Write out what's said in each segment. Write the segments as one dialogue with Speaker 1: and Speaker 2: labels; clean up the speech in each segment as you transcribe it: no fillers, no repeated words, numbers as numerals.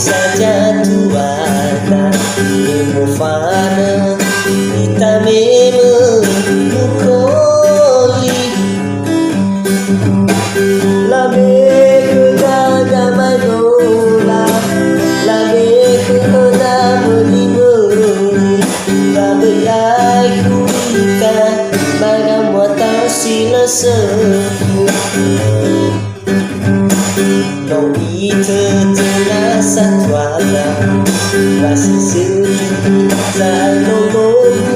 Speaker 1: saja tuana mufana itameme mukoli labe kedaga madola labe kena melimoni labe aku ika bagam watang sila sefu no ite tena satwala masih sedih zalo logu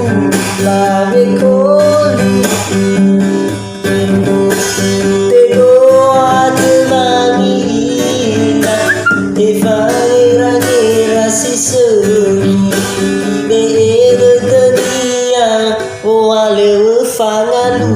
Speaker 1: labe koli tego atemani ina evaira gira si segi ibe ere tenia wale fangalu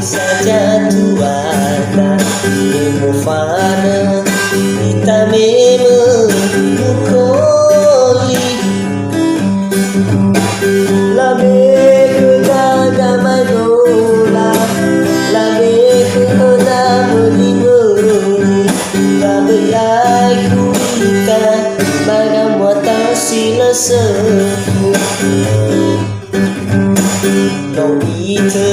Speaker 1: saja tuana mufana itameme mukoli labe kedaga madola labe kena melimoni labe aku ika bagam watang sila sefu no ite